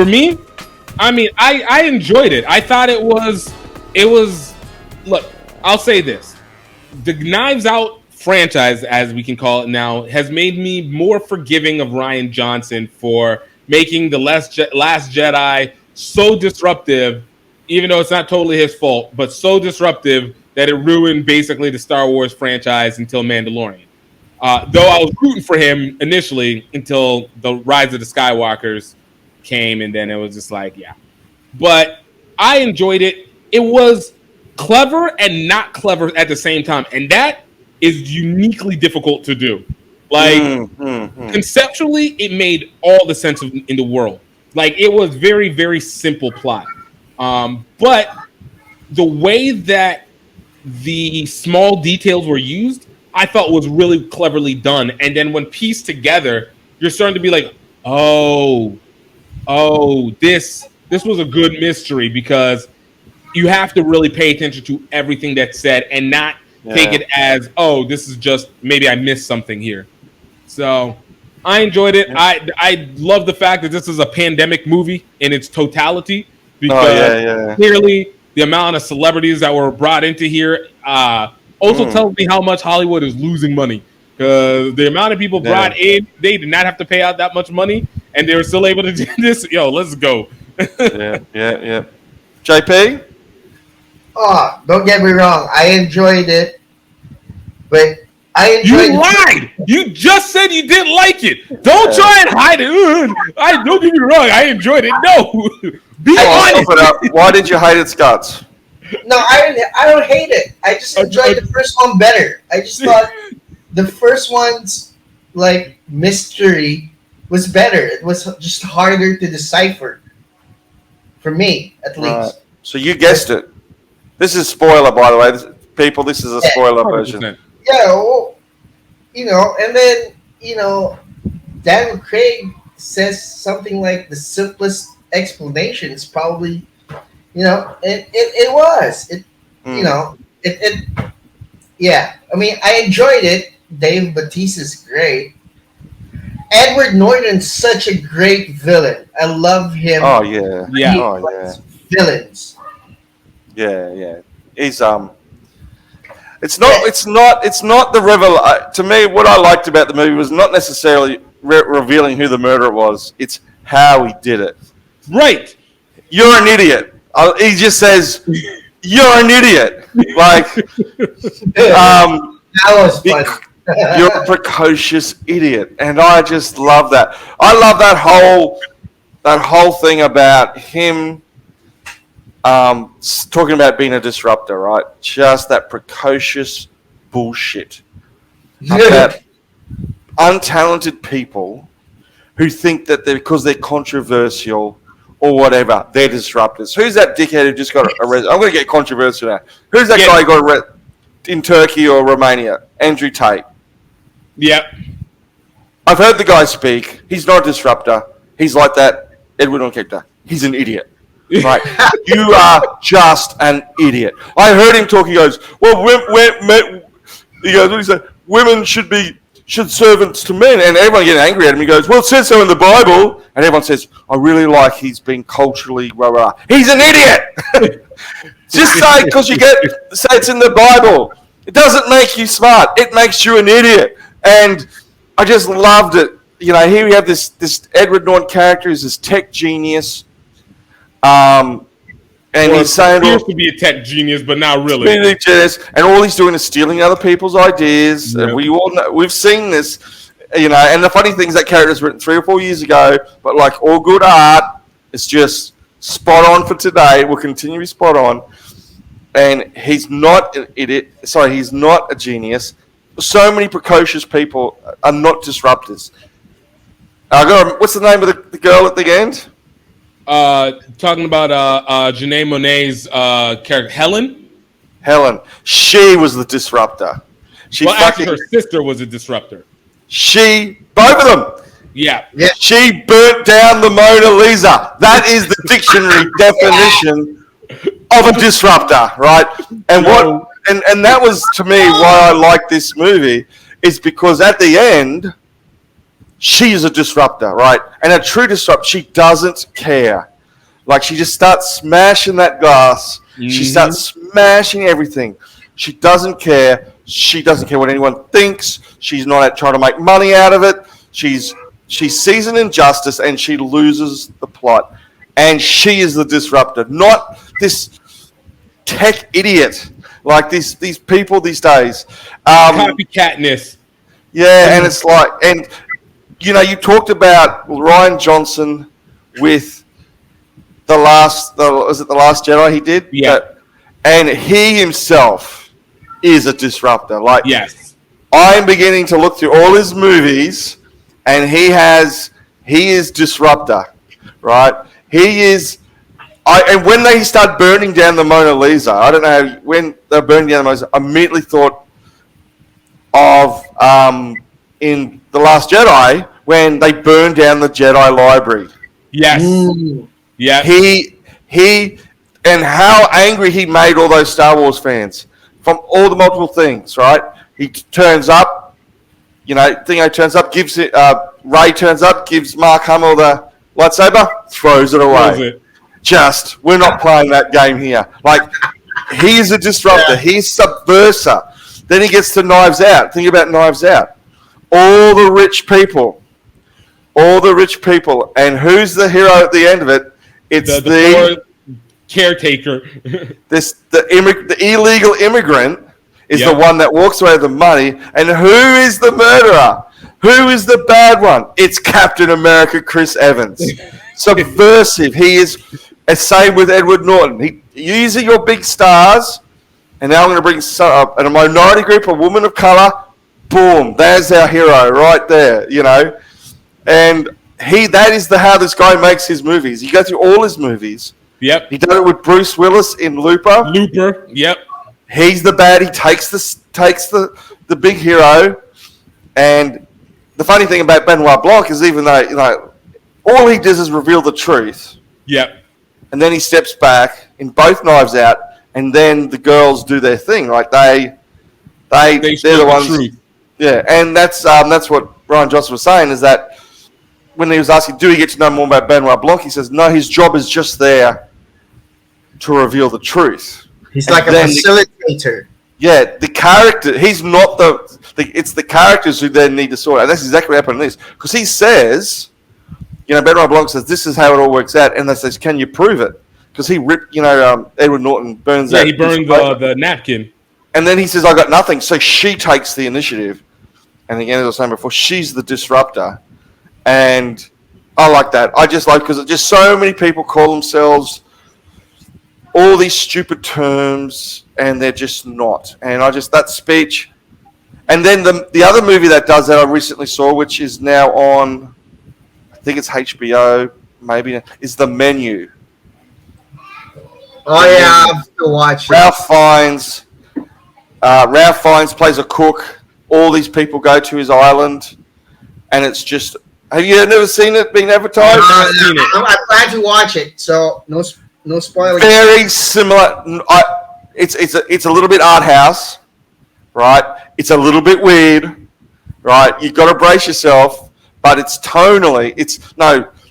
For me, I mean, I enjoyed it. I thought it was. Look, I'll say this: the Knives Out franchise, as we can call it now, has made me more forgiving of Rian Johnson for making the Last Jedi so disruptive, even though it's not totally his fault, but so disruptive that it ruined basically the Star Wars franchise until Mandalorian. Though I was rooting for him initially until the Rise of the Skywalkers came, and then it was just like, yeah. But I enjoyed it. It was clever and not clever at the same time, and that is uniquely difficult to do. Like, conceptually, it made all the sense in the world. Like, it was very, very simple plot. But the way that the small details were used, I thought was really cleverly done. And then when pieced together, you're starting to be like, oh, this was a good mystery, because you have to really pay attention to everything that's said and not take it as, oh, this is just maybe I missed something here. So I enjoyed it. I love the fact that this is a pandemic movie in its totality, because clearly the amount of celebrities that were brought into here also tells me how much Hollywood is losing money, because the amount of people brought in, they did not have to pay out that much money, and they were still able to do this. Yo, let's go. yeah. JP? Oh, don't get me wrong. I enjoyed it, but I enjoyed. You lied. You just said you didn't like it. Don't try and hide it. Don't get me wrong. I enjoyed it. No, be honest. Why did you hate its guts? No, I don't hate it. I just enjoyed the first one better. I just thought the first one's like mystery was better. It was just harder to decipher. For me, at least. So you guessed it. This is spoiler, by the way. People, this is a spoiler 100%. Version. Yeah, well, and then, Daniel Craig says something like the simplest explanation is probably, it was. Yeah. I mean, I enjoyed it. Dave Bautista's great. Edward Norton's such a great villain. I love him. Oh yeah. Villains. Yeah. He's It's not the revel. To me, what I liked about the movie was not necessarily revealing who the murderer was. It's how he did it. Right. You're an idiot. He just says, "You're an idiot." Like, that was funny. You're a precocious idiot, and I just love that. I love that whole thing about him talking about being a disruptor, right? Just that precocious bullshit about untalented people who think that because they're controversial or whatever, they're disruptors. Who's that dickhead who just got arrested? I'm going to get controversial now. Who's that guy who got arrested in Turkey or Romania? Andrew Tate. Yep. I've heard the guy speak. He's not a disruptor. He's like that Edward Norton. He's an idiot. Right. You are just an idiot. I heard him talk. He goes, well, he goes, what do you say? Women should servants to men. And everyone getting angry at him. He goes, well, it says so in the Bible. And everyone says, I really like he's been culturally, rah. He's an idiot. Just say, because say it's in the Bible. It doesn't make you smart. It makes you an idiot. And I just loved it. Here we have this Edward Norton character who's this tech genius. And he's saying, appears to be a tech genius, but not really. And all he's doing is stealing other people's ideas. Yep. And we all know, we've seen this, And the funny thing is that character was written 3 or 4 years ago, but like all good art, it's just spot on for today. Will continue to be spot on. And he's not an idiot. Sorry, he's not a genius. So many precocious people are not disruptors. What's the name of the girl at the end? Talking about Janelle Monáe's character, Helen. She was the disruptor. Actually, her sister was a disruptor. Both of them. Yeah. She burnt down the Mona Lisa. That is the dictionary definition of a disruptor, right? And and that was, to me, why I like this movie, is because at the end, she is a disruptor, right? And a true disruptor, she doesn't care. Like, she just starts smashing that glass. She starts smashing everything. She doesn't care. She doesn't care what anyone thinks. She's not out trying to make money out of it. She sees an injustice and she loses the plot. And she is the disruptor, not this tech idiot like these people these days. Copycatness. Yeah, and it's like, and you talked about Ryan Johnson with was it The Last Jedi he did? Yeah. And he himself is a disruptor. Like, yes, I'm beginning to look through all his movies, and he is disruptor, right? He is. And when they start burning down the Mona Lisa, I don't know when they're burning down the Mona Lisa, I immediately thought of in The Last Jedi when they burned down the Jedi library. yes, yeah. He and how angry he made all those Star Wars fans from all the multiple things, right? He turns up, Thingo turns up, gives it, Ray turns up, gives Mark Hamill the lightsaber, throws it away. We're not playing that game here. Like, he's a disruptor. He's subversive. Then he gets to Knives Out. Think about Knives Out. All the rich people. And who's the hero at the end of it? It's the caretaker. The illegal immigrant is the one that walks away with the money. And who is the murderer? Who is the bad one? It's Captain America, Chris Evans. Subversive. He is. Same with Edward Norton. Using your big stars, and now I'm going to bring a minority group, a woman of color. Boom, there's our hero right there. And that is how this guy makes his movies. You go through all his movies. Yep. He did it with Bruce Willis in Looper. Yep. He's the bad. He takes the big hero. And the funny thing about Benoit Blanc is, even though all he does is reveal the truth. Yep. And then he steps back in both Knives Out, and then the girls do their thing. Like they're the ones. Truth. Yeah, and that's what Ryan Johnson was saying, is that when he was asking, do we get to know more about Benoit Blanc? He says, no, his job is just there to reveal the truth. He's like a facilitator. The character. He's not it's the characters who then need to sort out. And that's exactly what happened in this, because he says. Benoit Blanc says, this is how it all works out. And they says, can you prove it? Because he ripped, Edward Norton burns out. Yeah, he burned the napkin. And then he says, I got nothing. So she takes the initiative. And again, as I was saying before, she's the disruptor. And I like that. I just like, because just so many people call themselves all these stupid terms, and they're just not. And that speech. And then the other movie that does that I recently saw, which is now on, I think it's HBO, maybe, is The Menu. Oh yeah, I have to watch it. Ralph Fiennes plays a cook. All these people go to his island, and it's just. Have you never seen it being advertised? I plan to watch it, so no spoilers. Very similar. It's a little bit art house, right? It's a little bit weird, right? You've got to brace yourself. But it's tonally,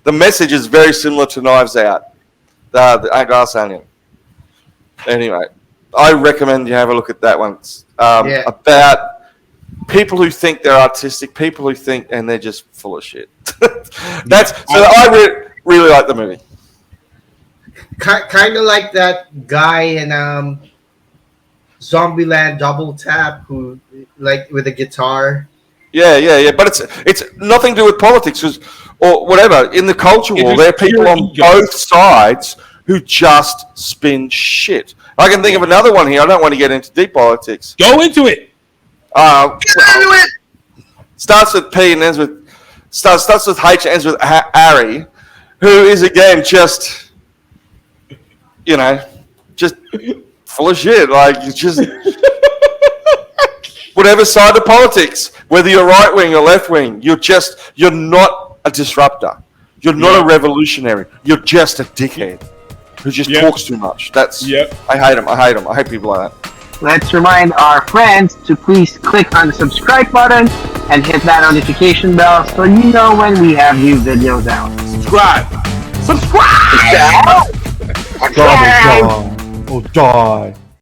the message is very similar to Knives Out, the Glass Onion. Anyway, I recommend you have a look at that one. About people who think they're artistic, people who think, and they're just full of shit. I really like the movie. Kind of like that guy in Zombieland Double Tap, who with a guitar. Yeah. But it's nothing to do with politics or whatever. In the culture war, there are people on both sides who just spin shit. I can think of another one here. I don't want to get into deep politics. Go into it. Starts with P and ends with starts with H and ends with Harry, who is again just full of shit. Like, just. Whatever side of politics, whether you're right wing or left wing, you're not a disruptor. You're not a revolutionary. You're just a dickhead who just talks too much. I hate him. I hate people like that. Let's remind our friends to please click on the subscribe button and hit that notification bell so you know when we have new videos out. Subscribe. Subscribe! Die. Oh, die.